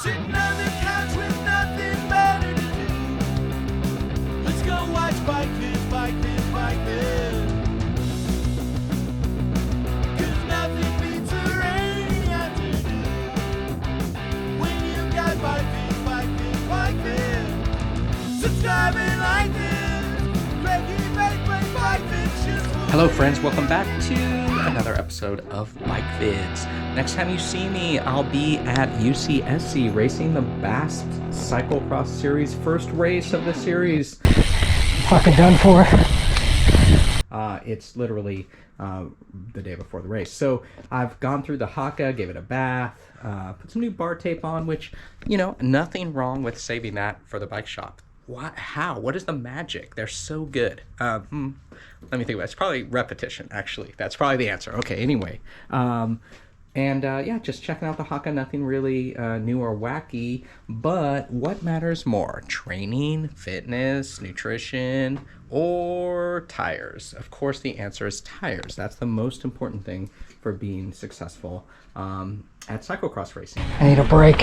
Sitting on the couch with nothing better to do. Let's go watch Bike Vids, Bike Vids, Bike Vids. 'Cause nothing beats a rainy afternoon. When you got Bike Vids, Bike Vids, Bike Vids. Subscribe and like this. Cranky Bike Vids just for Hello friends, welcome back to another episode of Bike Vids. Next time you see me, I'll be at UCSC racing the BASP Cyclocross Series, first race of the series. Fucking done for. It's literally the day before the race. So I've gone through the Haka, gave it a bath, put some new bar tape on, which, nothing wrong with saving that for the bike shop. How? What is the magic? They're so good. Let me think about it. It's probably repetition, actually. That's probably the answer. Okay, anyway. Just checking out the Haka. Nothing really new or wacky. But what matters more? Training, fitness, nutrition, or tires? Of course, the answer is tires. That's the most important thing for being successful at cyclocross racing. I need a break.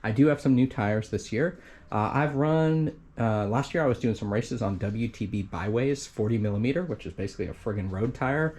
I do have some new tires this year. I've run, last year I was doing some races on WTB Byways 40 millimeter, which is basically a friggin' road tire.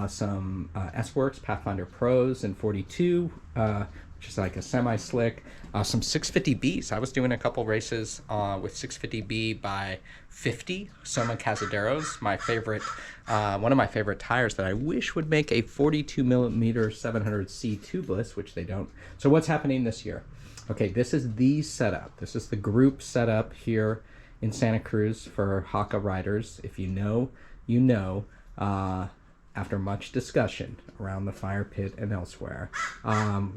Some S-Works Pathfinder Pros in 42, which is like a semi-slick. Some 650Bs. I was doing a couple races with 650B by 50 Soma Cazaderos, my favorite, one of my favorite tires that I wish would make a 42 millimeter 700C tubeless, which they don't. So what's happening this year? Okay, this is the setup. This is the group setup here in Santa Cruz for Haka riders. If you know, you know. After much discussion around the fire pit and elsewhere,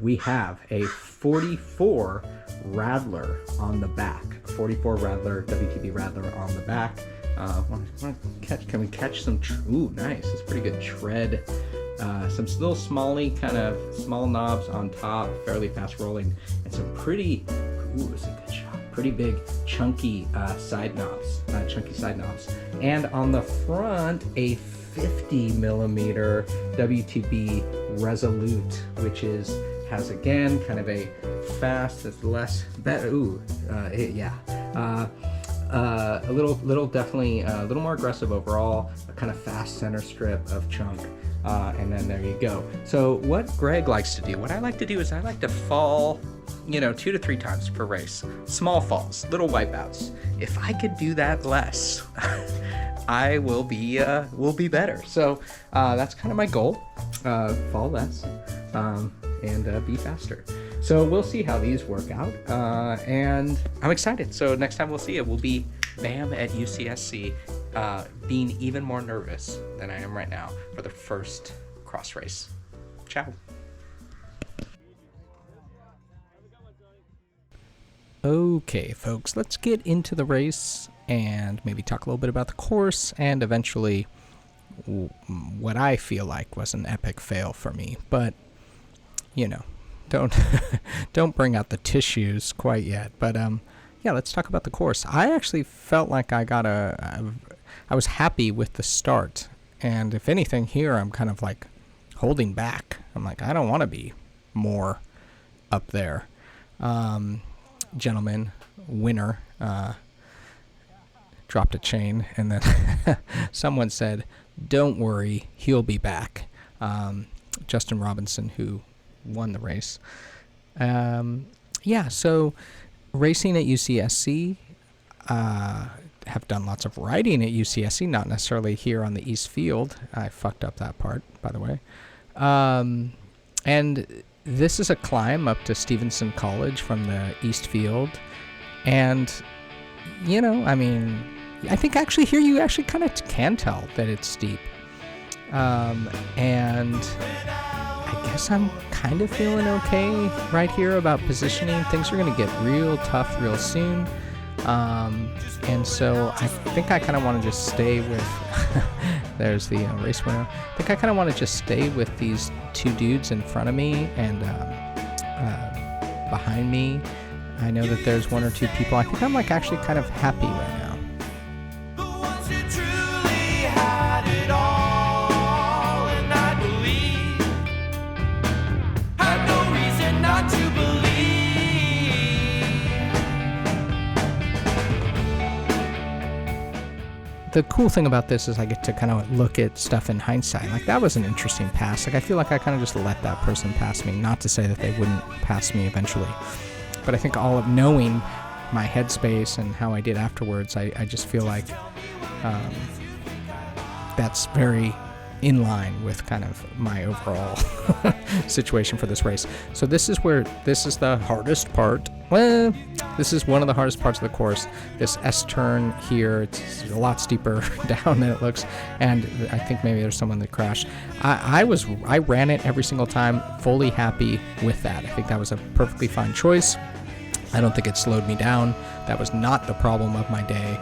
we have a 44 Rattler on the back. A 44 Rattler, WTB Rattler on the back. Can we catch some? Ooh, nice. It's pretty good tread. Some little kind of small knobs on top, fairly fast rolling, and some pretty, it's a good shot, pretty big chunky side knobs, and on the front a 50 millimeter WTB Resolute, which has again kind of a fast, it's less better. A little definitely a little more aggressive overall, a kind of fast center strip of chunk. And then there you go. So what Greg likes to do, what I like to do is I like to fall, 2 to 3 times per race. Small falls, little wipeouts. If I could do that less, I will be better. So that's kind of my goal. Fall less and be faster. So we'll see how these work out. And I'm excited. So next time we'll see it, we'll be BAM at UCSC, being even more nervous than I am right now for the first cross race. Ciao. Okay, folks, let's get into the race and maybe talk a little bit about the course and eventually what I feel like was an epic fail for me. But, don't bring out the tissues quite yet. But, let's talk about the course. I actually felt like I was happy with the start. And if anything here, I'm kind of like holding back. I'm like, I don't want to be more up there. Gentleman, winner, dropped a chain. And then someone said, don't worry, he'll be back. Justin Robinson, who won the race. So racing at UCSC, have done lots of riding at UCSC, not necessarily here on the East Field. I fucked up that part, by the way. And this is a climb up to Stevenson College from the East Field. And, I think actually here you actually kind of can tell that it's steep. And I guess I'm kind of feeling okay right here about positioning. Things are going to get real tough real soon. And so I think I kind of want to just stay with, there's the race winner. I think I kind of want to just stay with these two dudes in front of me and behind me. I know that there's one or two people. I think I'm like actually kind of happy right now. But once you truly had it all, and I believe had no reason not to the cool thing about this is I get to kind of look at stuff in hindsight. Like, that was an interesting pass. Like, I feel like I kind of just let that person pass me. Not to say that they wouldn't pass me eventually, but I think all of knowing my headspace and how I did afterwards, I just feel like that's very in line with kind of my overall situation for this race. So this is the hardest part. Well, this is one of the hardest parts of the course. This S turn here, it's a lot steeper down than it looks, and I think maybe there's someone that crashed. I ran it every single time, fully happy with that. I think that was a perfectly fine choice. I don't think it slowed me down. That was not the problem of my day.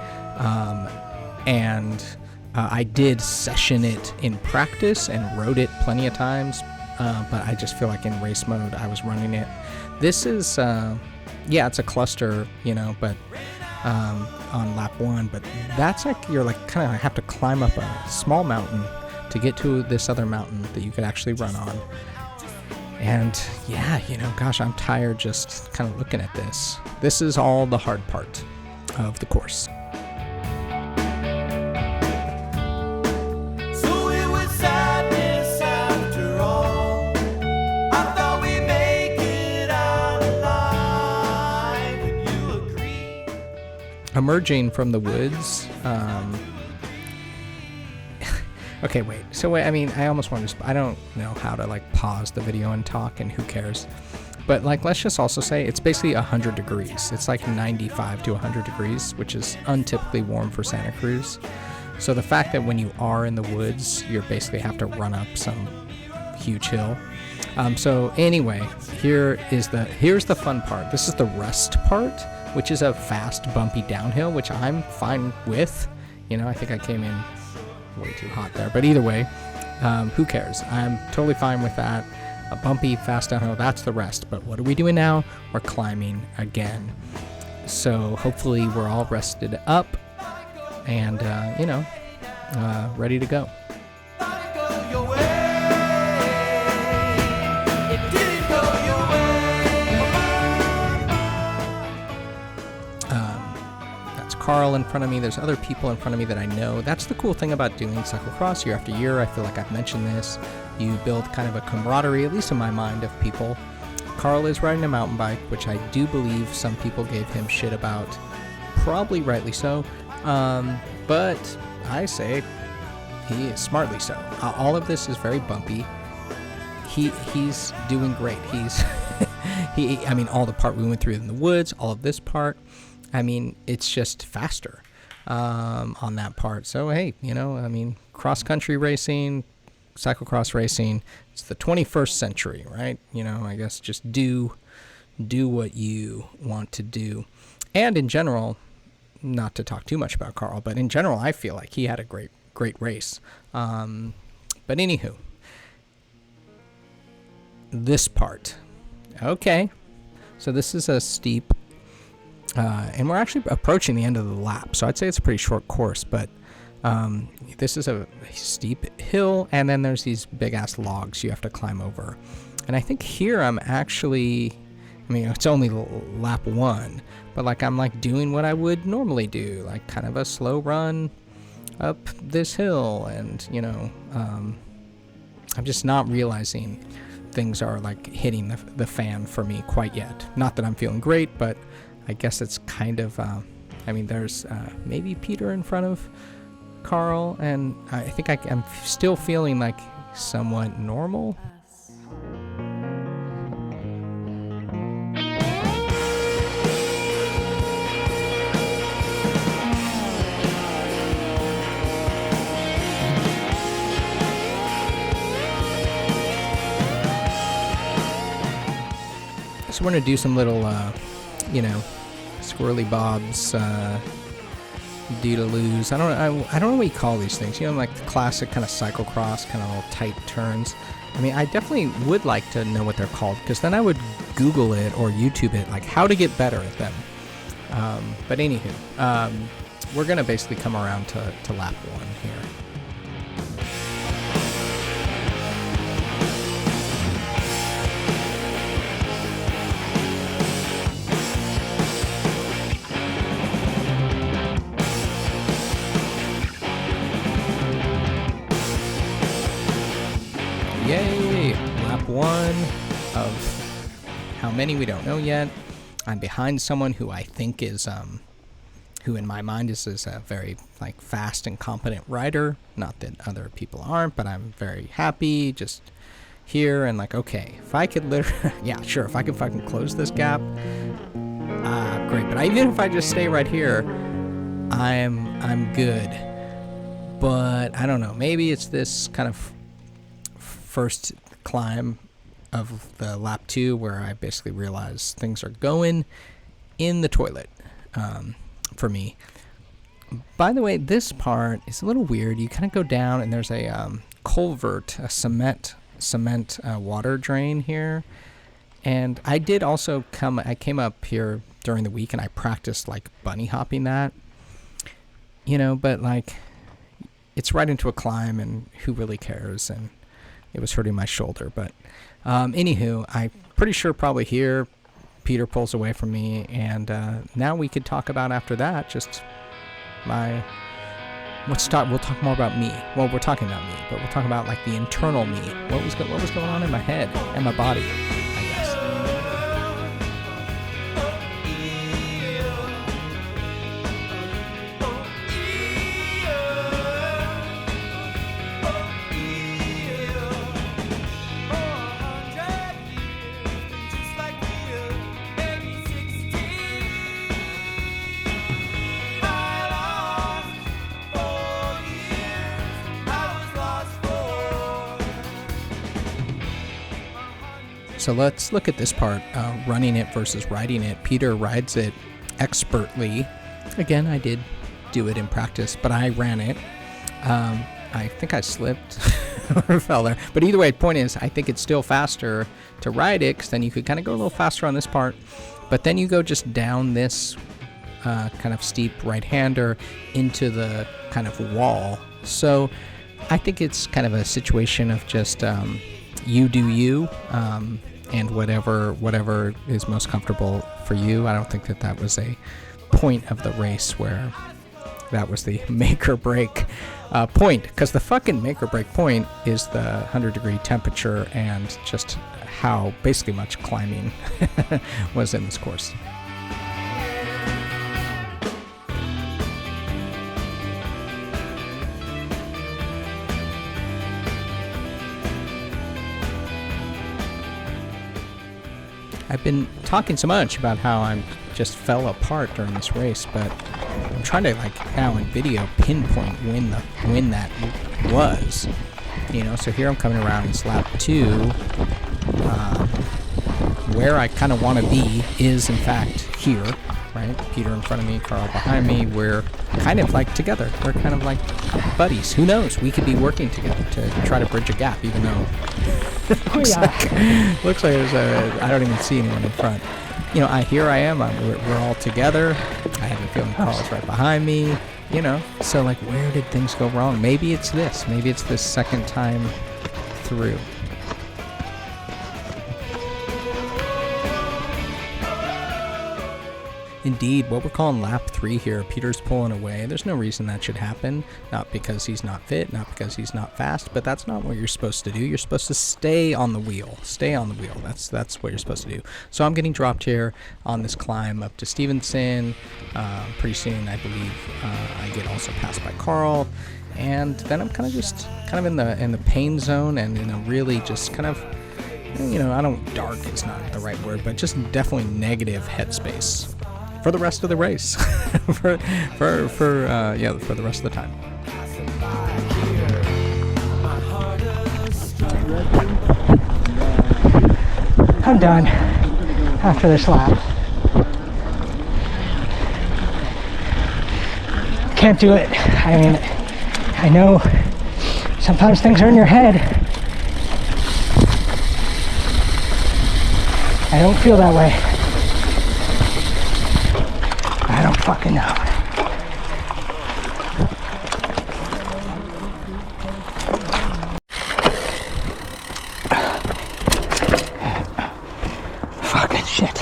I did session it in practice and rode it plenty of times, but I just feel like in race mode I was running it. This is, it's a cluster, but on lap 1, but that's like you're like kind of have to climb up a small mountain to get to this other mountain that you could actually run on. And yeah, gosh, I'm tired just kind of looking at this. This is all the hard part of the course. Emerging from the woods. Okay, wait. So I mean, I almost want to. I don't know how to like pause the video and talk, and who cares? But like, let's just also say it's basically 100 degrees. It's like 95 to 100 degrees, which is untypically warm for Santa Cruz. So the fact that when you are in the woods, you basically have to run up some huge hill. So anyway, here's the fun part. This is the rest part, which is a fast, bumpy downhill, which I'm fine with. I think I came in way too hot there, but either way, who cares? I'm totally fine with that. A bumpy, fast downhill, that's the rest. But what are we doing now? We're climbing again. So hopefully we're all rested up and, ready to go. Carl in front of me. There's other people in front of me that I know. That's the cool thing about doing cyclocross year after year. I feel like I've mentioned this. You build kind of a camaraderie, at least in my mind, of people. Carl is riding a mountain bike, which I do believe some people gave him shit about. Probably rightly so. But I say he is smartly so. All of this is very bumpy. He's doing great. All the part we went through in the woods, all of this part, it's just faster on that part. So, hey, cross-country racing, cyclocross racing, it's the 21st century, right? I guess just do what you want to do. And in general, not to talk too much about Carl, but in general, I feel like he had a great race. But anywho, this part. Okay, so this is a steep... and we're actually approaching the end of the lap, so I'd say it's a pretty short course, but this is a steep hill, and then there's these big-ass logs you have to climb over. And I think here I'm actually, it's only lap 1, but I'm doing what I would normally do, like kind of a slow run up this hill, and, I'm just not realizing things are, hitting the fan for me quite yet. Not that I'm feeling great, but... I guess it's kind of, there's maybe Peter in front of Carl, and I think I'm still feeling like somewhat normal. So we're going to do some little, Squirrely Bob's doo-da-loos. I don't know what you call these things. Like the classic kind of cyclocross, kind of little tight turns. I definitely would like to know what they're called, because then I would Google it or YouTube it, like how to get better at them. But anywho, we're going to basically come around to lap 1 here. one of how many we don't know yet. I'm behind someone who I think is, who in my mind is a very like fast and competent rider. Not that other people aren't, but I'm very happy just here and like, okay, if I could literally, yeah, sure, if I could fucking close this gap, great. But even if I just stay right here, I'm good. But I don't know, maybe it's this kind of first climb of the lap 2 where I basically realize things are going in the toilet for me. By the way, this part is a little weird. You kind of go down and there's a culvert, a cement water drain here. And I did also I came up here during the week and I practiced like bunny hopping that, you know, but like it's right into a climb and who really cares? And it was hurting my shoulder. But anywho, I'm pretty sure probably here Peter pulls away from me, and now we could talk about after that just we'll talk more about me. Well, we're talking about me, but we'll talk about like the internal me. What was going on in my head and my body, I guess. So let's look at this part, running it versus riding it. Peter rides it expertly. Again, I did do it in practice, but I ran it. I think I slipped or fell there. But either way, the point is, I think it's still faster to ride it, because then you could kind of go a little faster on this part. But then you go just down this kind of steep right-hander into the kind of wall. So I think it's kind of a situation of just you do you. And whatever is most comfortable for you. I don't think that was a point of the race where that was the make or break point, because the fucking make or break point is the 100-degree temperature and just how basically much climbing was in this course. I've been talking so much about how I just fell apart during this race, but I'm trying to like now in video pinpoint when that was. You know, so here I'm coming around, it's lap 2. Where I kind of want to be is in fact here, right? Peter in front of me, Carl behind me. We're kind of like together. We're kind of like buddies. Who knows? We could be working together to try to bridge a gap, even though looks like there's I don't even see anyone in front. You know, here I am. We're all together. I have a feeling Carl's right behind me. You know, so like, where did things go wrong? Maybe it's this. Maybe it's this second time through. Indeed, what we're calling lap 3 here, Peter's pulling away. There's no reason that should happen. Not because he's not fit, not because he's not fast, but that's not what you're supposed to do. You're supposed to stay on the wheel. Stay on the wheel. That's what you're supposed to do. So I'm getting dropped here on this climb up to Stevenson. Pretty soon, I believe, I get also passed by Carl. And then I'm kind of in the pain zone, and in a really just kind of, you know, dark is not the right word, but just definitely negative headspace for the rest of the race, for the rest of the time. I'm done after this lap. Can't do it. I mean, I know sometimes things are in your head. I don't feel that way. I don't fucking know. Fucking shit.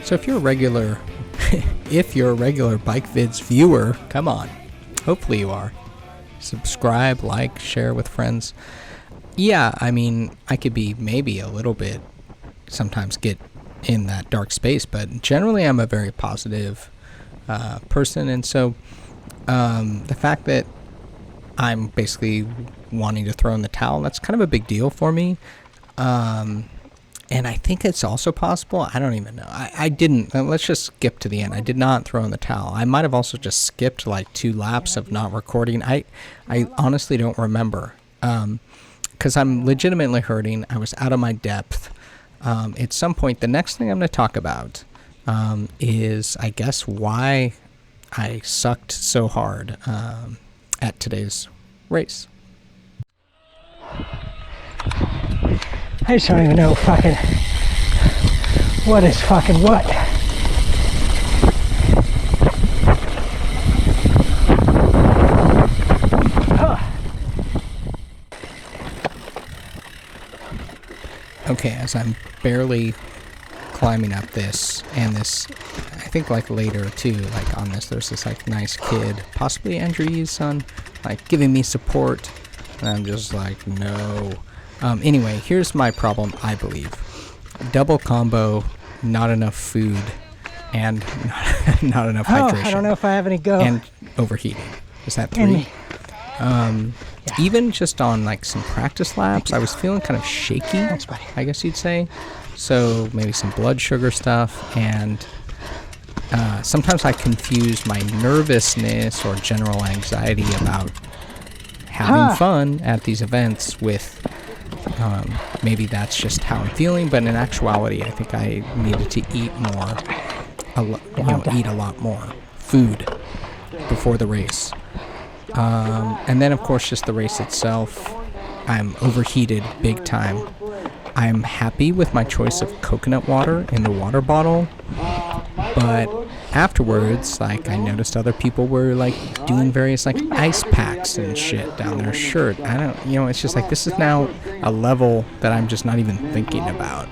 So if you're a regular, if you're a regular Bike Vids viewer, come on. Hopefully you are. Subscribe, like, share with friends. Yeah, I mean, I could be maybe a little bit, sometimes get in that dark space, but generally I'm a very positive person. And so the fact that I'm basically wanting to throw in the towel, that's kind of a big deal for me. And I think it's also possible, I don't even know. I didn't, let's just skip to the end. I did not throw in the towel. I might have also just skipped like 2 laps of not recording. I honestly don't remember. Because I'm legitimately hurting. I was out of my depth. At some point, the next thing I'm going to talk about is, I guess, why I sucked so hard at today's race. I just don't even know fucking what is fucking what. Okay, as I'm barely climbing up this, and this, I think like later too, like on this, there's this like nice kid, possibly Andrew's son, like giving me support, and I'm just like, no. Anyway, here's my problem, I believe. Double combo, not enough food, and not enough hydration. I don't know if I have any go. And overheating. Is that 3? Even just on like some practice laps, I was feeling kind of shaky, I guess you'd say. So maybe some blood sugar stuff, and sometimes I confuse my nervousness or general anxiety about having fun at these events with maybe that's just how I'm feeling, but in actuality, I think I needed to eat more, eat a lot more food before the race. And then, of course, just the race itself, I'm overheated big time. I'm happy with my choice of coconut water in the water bottle, but afterwards, like, I noticed other people were, like, doing various, like, ice packs and shit down their shirt. I don't, it's just like, this is now a level that I'm just not even thinking about.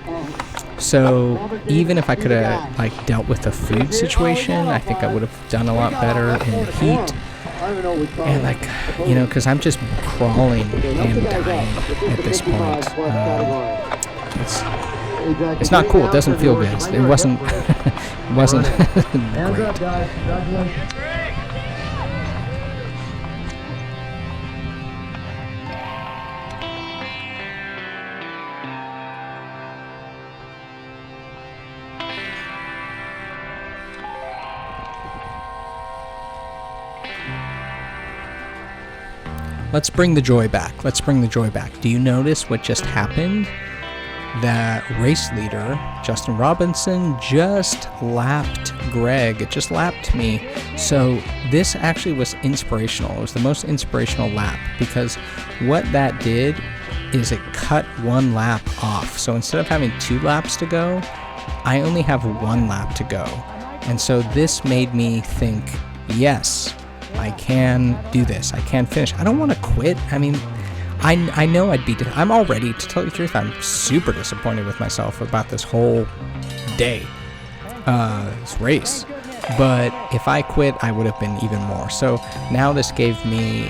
So even if I could have, like, dealt with the food situation, I think I would have done a lot better in the heat. And like, because I'm just crawling and dying at this point. It's not cool. It doesn't feel good. It wasn't great. Let's bring the joy back. Let's bring the joy back. Do you notice what just happened? That race leader, Justin Robinson, just lapped Greg. It just lapped me. So this actually was inspirational. It was the most inspirational lap, because what that did is it cut 1 lap off. So instead of having 2 laps to go, I only have 1 lap to go. And so this made me think, yes, I can do this. I can finish. I don't want to quit. I mean, I know I'd be... I'm already, to tell you the truth, I'm super disappointed with myself about this whole day, this race. But if I quit, I would have been even more. So now this gave me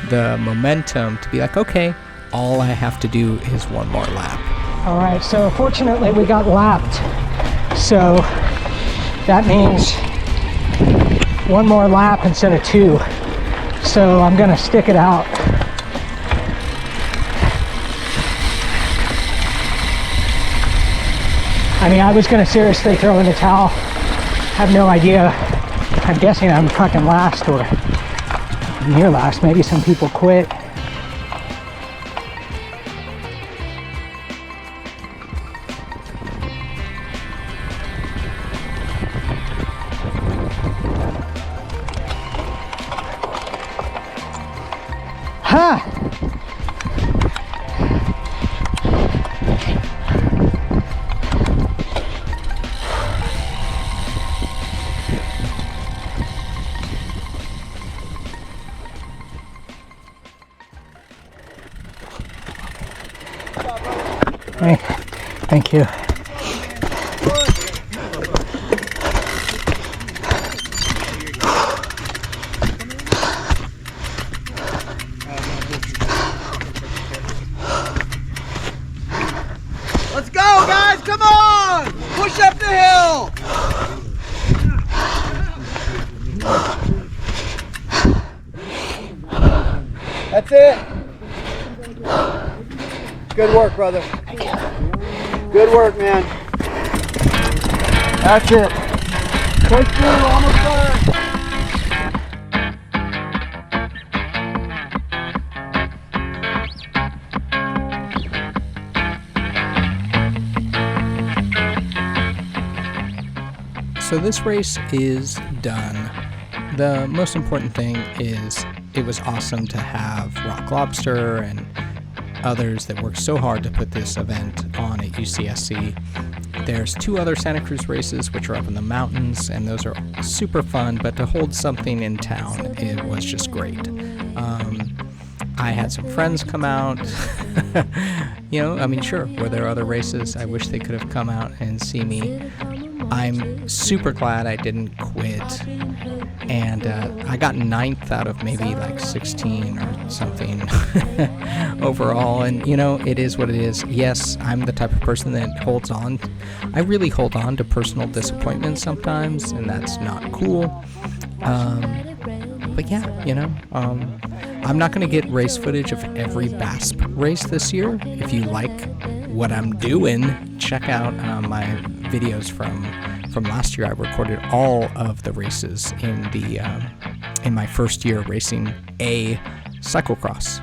the momentum to be like, okay, all I have to do is 1 more lap. All right, so fortunately we got lapped. So that means 1 more lap instead of 2. So I'm gonna stick it out. I mean, I was gonna seriously throw in the towel. Have no idea. I'm guessing I'm fucking last or near last. Maybe some people quit. Ha! Hey, thank you. That's it. Good work, brother. Thank you. Good work, man. That's it. Push through, almost done. So this race is done. The most important thing is it was awesome to have Rock Lobster and others that worked so hard to put this event on at UCSC. There's 2 other Santa Cruz races which are up in the mountains, and those are super fun, but to hold something in town, it was just great. I had some friends come out. Sure, were there other races? I wish they could have come out and see me. I'm super glad I didn't quit, and I got 9th out of maybe like 16 or something overall, and it is what it is. Yes, I'm the type of person that holds on. I really hold on to personal disappointments sometimes, and that's not cool. But yeah, I'm not going to get race footage of every BASP race this year. If you like what I'm doing, check out my videos from last year. I recorded all of the races in my first year racing a cyclocross.